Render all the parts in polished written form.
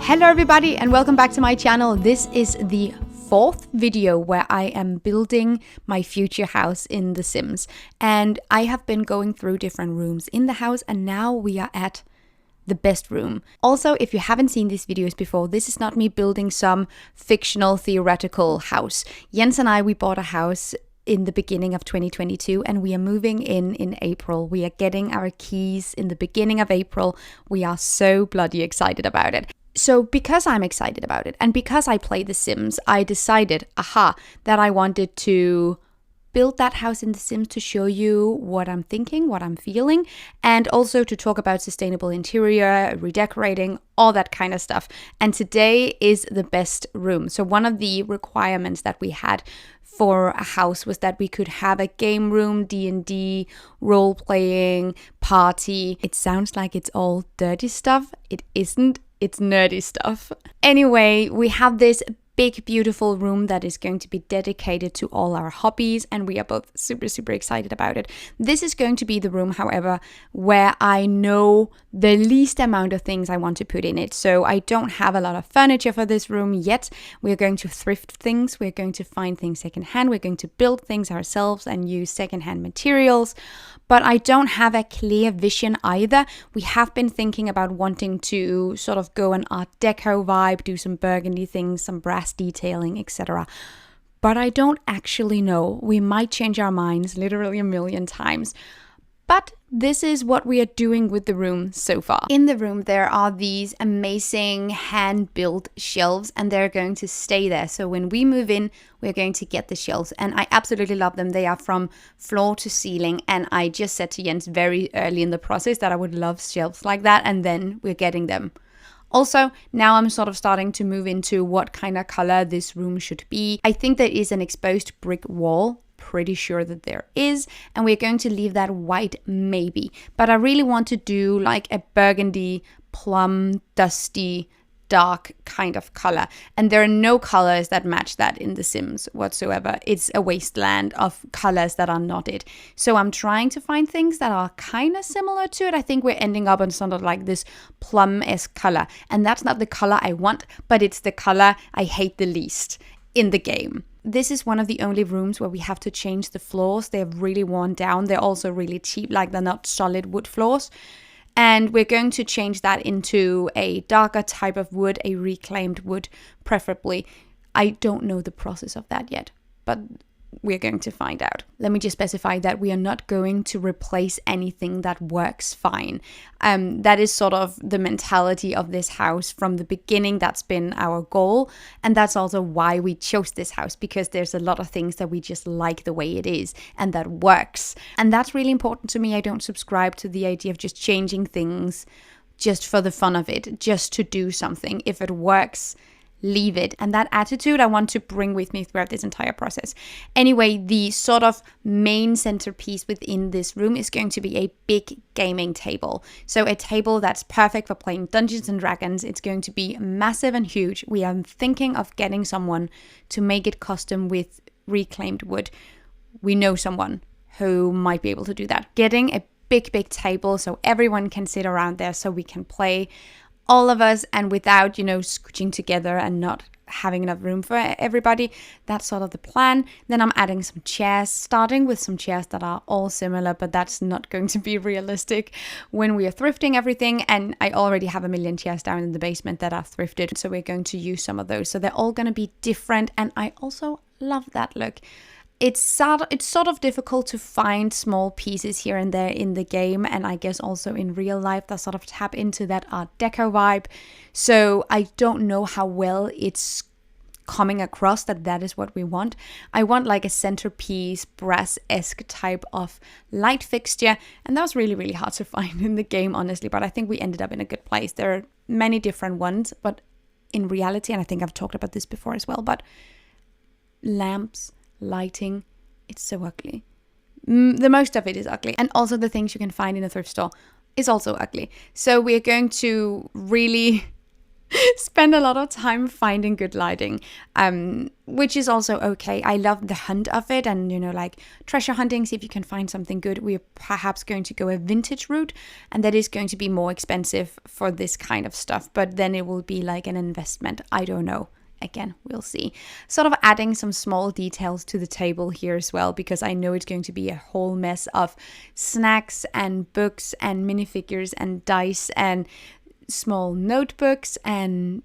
Hello everybody and welcome back to my channel. This is the fourth video where I am building my future house in The Sims. And I have been going through different rooms in the house and now we are at the best room. Also, if you haven't seen these videos before, this is not me building some fictional theoretical house. Jens and I, we bought a house in the beginning of 2022 and we are moving in April. We are getting our keys in the beginning of April. We are so bloody excited about it. So because I'm excited about it and because I play The Sims, I decided, that I wanted to build that house in The Sims to show you what I'm thinking, what I'm feeling, and also to talk about sustainable interior, redecorating, all that kind of stuff. And today is the best room. So one of the requirements that we had for a house was that we could have a game room, D&D, role-playing, party. It sounds like it's all dirty stuff. It isn't. It's nerdy stuff. Anyway, we have this big, beautiful room that is going to be dedicated to all our hobbies, and we are both super excited about it. This is going to be the room, however, where I know the least amount of things I want to put in it. So I don't have a lot of furniture for this room yet. We're going to thrift things. We're going to find things secondhand. We're going to build things ourselves and use secondhand materials. But I don't have a clear vision either. We have been thinking about wanting to sort of go an Art Deco vibe, do some burgundy things, some brass detailing, etc. But I don't actually know. We might change our minds literally a million times. But this is what we are doing with the room so far. In the room, there are these amazing hand-built shelves and they're going to stay there. So when we move in, we're going to get the shelves and I absolutely love them. They are from floor to ceiling and I just said to Jens very early in the process that I would love shelves like that and then we're getting them. Also, now I'm sort of starting to move into what kind of color this room should be. I think there is an exposed brick wall. Pretty sure that there is, and we're going to leave that white maybe, but I really want to do like a burgundy, plum, dusty, dark kind of color, and there are no colors that match that in The Sims whatsoever. It's a wasteland of colors that are not it. So I'm trying to find things that are kind of similar to it. I think we're ending up on sort of like this plum-esque color, and that's not the color I want, but it's the color I hate the least in the game. This is one of the only rooms where we have to change the floors. They're really worn down. They're also really cheap, like they're not solid wood floors. And we're going to change that into a darker type of wood, a reclaimed wood, preferably. I don't know the process of that yet, but we're going to find out. Let me just specify that we are not going to replace anything that works fine. That is sort of the mentality of this house from the beginning. That's been our goal. And that's also why we chose this house, because there's a lot of things that we just like the way it is and that works. And that's really important to me. I don't subscribe to the idea of just changing things just for the fun of it, just to do something. If it works, leave it. And that attitude I want to bring with me throughout this entire process. Anyway, the sort of main centerpiece within this room is going to be a big gaming table. So a table that's perfect for playing Dungeons and Dragons. It's going to be massive and huge. We are thinking of getting someone to make it custom with reclaimed wood. We know someone who might be able to do that. Getting a big table so everyone can sit around there so we can play, all of us, and without, scooching together and not having enough room for everybody. That's sort of the plan. Then I'm adding some chairs, starting with some chairs that are all similar, but that's not going to be realistic when we are thrifting everything. And I already have a million chairs down in the basement that are thrifted, so we're going to use some of those. So they're all going to be different, and I also love that look. It's sort of difficult to find small pieces here and there in the game, and I guess also in real life that sort of tap into that Art Deco vibe. So I don't know how well it's coming across that is what we want. I want like a centerpiece, brass-esque type of light fixture, and that was really hard to find in the game, honestly, but I think we ended up in a good place. There are many different ones, but in reality, and I think I've talked about this before as well, but lamps, lighting, it's so ugly. The most of it is ugly, and also the things you can find in a thrift store is also ugly. So we're going to really spend a lot of time finding good lighting, which is also okay. I love the hunt of it, and like treasure hunting, see if you can find something good. We're perhaps going to go a vintage route, and that is going to be more expensive for this kind of stuff, but then it will be like an investment. I don't know. Again, we'll see. Sort of adding some small details to the table here as well, because I know it's going to be a whole mess of snacks and books and minifigures and dice and small notebooks and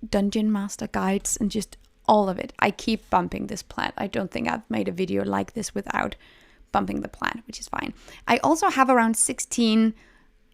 dungeon master guides and just all of it. I keep bumping this plant. I don't think I've made a video like this without bumping the plant, which is fine. I also have around 16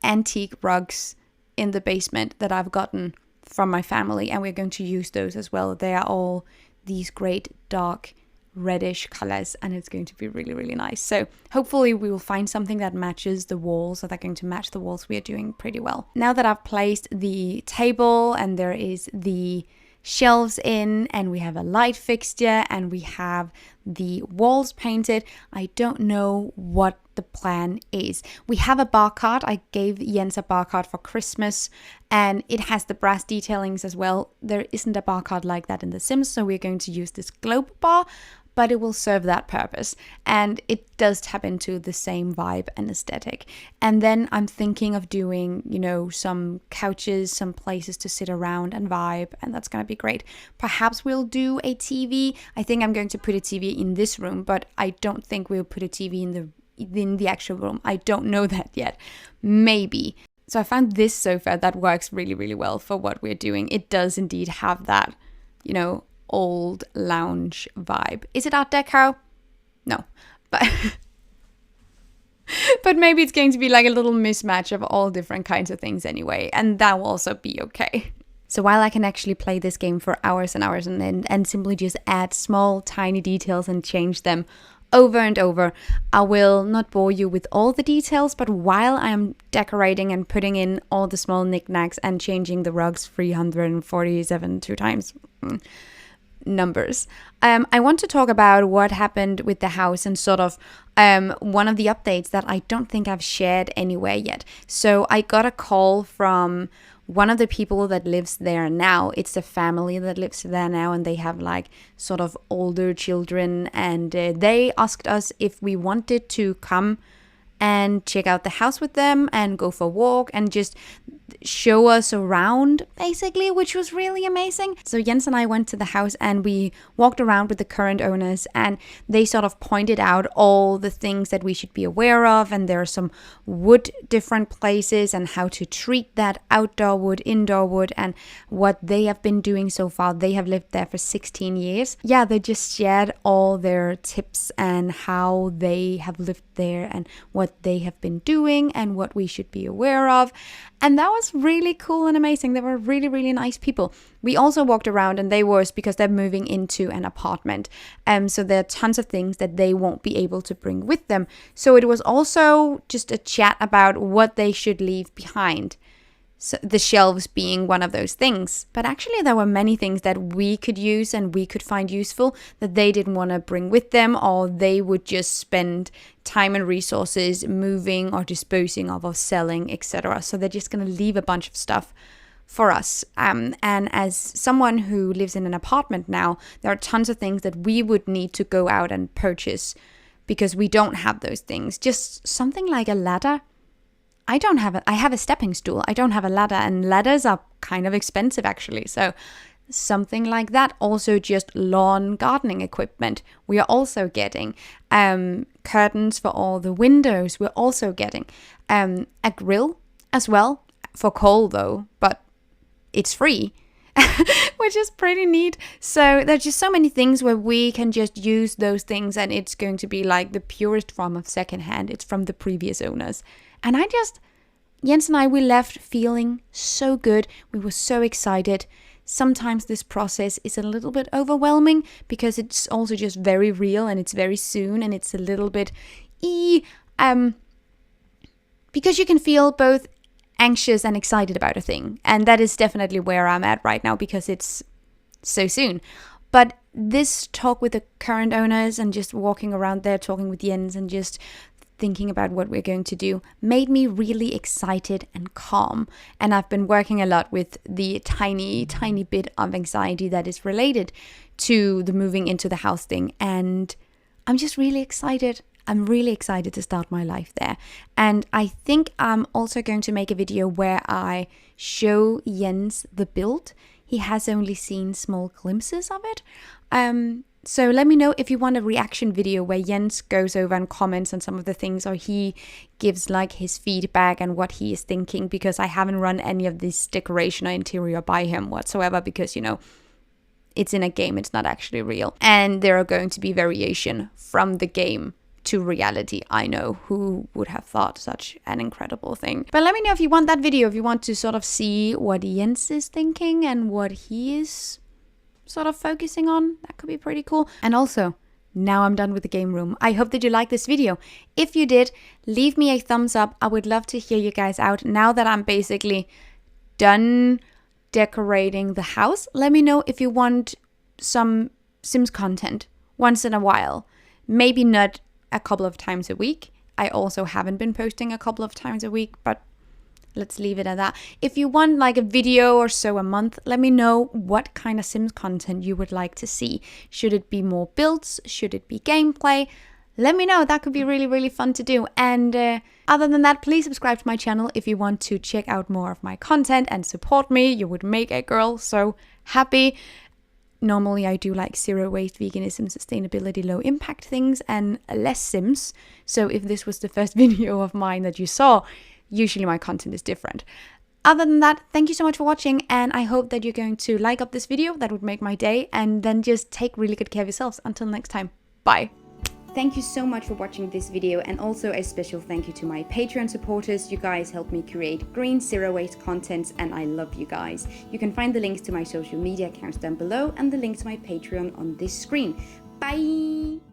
antique rugs in the basement that I've gotten from my family, and we're going to use those as well. They are all these great dark reddish colors, and it's going to be really, really nice. So hopefully we will find something that matches the walls, or they're going to match the walls. We are doing pretty well. Now that I've placed the table and there is the shelves in, and we have a light fixture, and we have the walls painted, I don't know what the plan is. We have a bar cart. I gave Jens a bar cart for Christmas, and it has the brass detailings as well. There isn't a bar cart like that in The Sims, so we're going to use this globe bar, but it will serve that purpose. And it does tap into the same vibe and aesthetic. And then I'm thinking of doing, some couches, some places to sit around and vibe, and that's going to be great. Perhaps we'll do a TV. I think I'm going to put a TV in this room, but I don't think we'll put a TV in the actual room. I don't know that yet. Maybe. So I found this sofa that works really, really well for what we're doing. It does indeed have that, old lounge vibe. Is it Art Deco? No, but but maybe it's going to be like a little mismatch of all different kinds of things anyway, and that will also be okay. So while I can actually play this game for hours and hours and simply just add small tiny details and change them over and over, I will not bore you with all the details, but while I'm decorating and putting in all the small knickknacks and changing the rugs 347 two times, numbers. I want to talk about what happened with the house and sort of one of the updates that I don't think I've shared anywhere yet. So I got a call from one of the people that lives there now. It's a family that lives there now, and they have like sort of older children, and they asked us if we wanted to come and check out the house with them and go for a walk and just show us around, basically, which was really amazing. So Jens and I went to the house and we walked around with the current owners, and they sort of pointed out all the things that we should be aware of, and there are some wood different places and how to treat that outdoor wood, indoor wood, and what they have been doing so far. They have lived there for 16 years. Yeah, they just shared all their tips and how they have lived there and what they have been doing and what we should be aware of. And that was really cool and amazing. They were really, really nice people. We also walked around, and because they're moving into an apartment. So there are tons of things that they won't be able to bring with them. So it was also just a chat about what they should leave behind. So the shelves being one of those things. But actually there were many things that we could use and we could find useful that they didn't want to bring with them, or they would just spend time and resources moving or disposing of or selling, etc. So they're just going to leave a bunch of stuff for us. And as someone who lives in an apartment now, there are tons of things that we would need to go out and purchase because we don't have those things. Just something like a ladder. I have a stepping stool. I don't have a ladder, and ladders are kind of expensive actually. So something like that. Also just lawn gardening equipment. We are also getting curtains for all the windows. We're also getting a grill as well, for coal though, but it's free. Which is pretty neat. So there's just so many things where we can just use those things, and it's going to be like the purest form of secondhand. It's from the previous owners. And Jens and I, we left feeling so good. We were so excited. Sometimes this process is a little bit overwhelming because it's also just very real and it's very soon, and it's a little bit because you can feel both anxious and excited about a thing. And that is definitely where I'm at right now because it's so soon. But this talk with the current owners and just walking around there talking with Jens and just thinking about what we're going to do made me really excited and calm. And I've been working a lot with the tiny bit of anxiety that is related to the moving into the house thing. And I'm just really excited. I'm really excited to start my life there. And I think I'm also going to make a video where I show Jens the build. He has only seen small glimpses of it. So let me know if you want a reaction video where Jens goes over and comments on some of the things, or he gives like his feedback and what he is thinking, because I haven't run any of this decoration or interior by him whatsoever, because, you know, it's in a game, it's not actually real. And there are going to be variation from the game to reality. I know, who would have thought such an incredible thing. But let me know if you want that video, if you want to sort of see what Jens is thinking and what he is sort of focusing on. That could be pretty cool. And also, now I'm done with the game room. I hope that you liked this video. If you did, leave me a thumbs up. I would love to hear you guys out. Now that I'm basically done decorating the house, let me know if you want some Sims content once in a while. Maybe not a couple of times a week. I also haven't been posting a couple of times a week, but let's leave it at that. If you want like a video or so a month, let me know what kind of Sims content you would like to see. Should it be more builds? Should it be gameplay? Let me know. That could be really, really fun to do. And other than that, please subscribe to my channel if you want to check out more of my content and support me. You would make a girl so happy. Normally I do like zero waste, veganism, sustainability, low impact things, and less Sims. So if this was the first video of mine that you saw, usually my content is different. Other than that, thank you so much for watching, and I hope that you're going to like up this video. That would make my day. And then just take really good care of yourselves. Until next time, bye. Thank you so much for watching this video, and also a special thank you to my Patreon supporters. You guys help me create green zero waste contents, and I love you guys. You can find the links to my social media accounts down below and the link to my Patreon on this screen. Bye!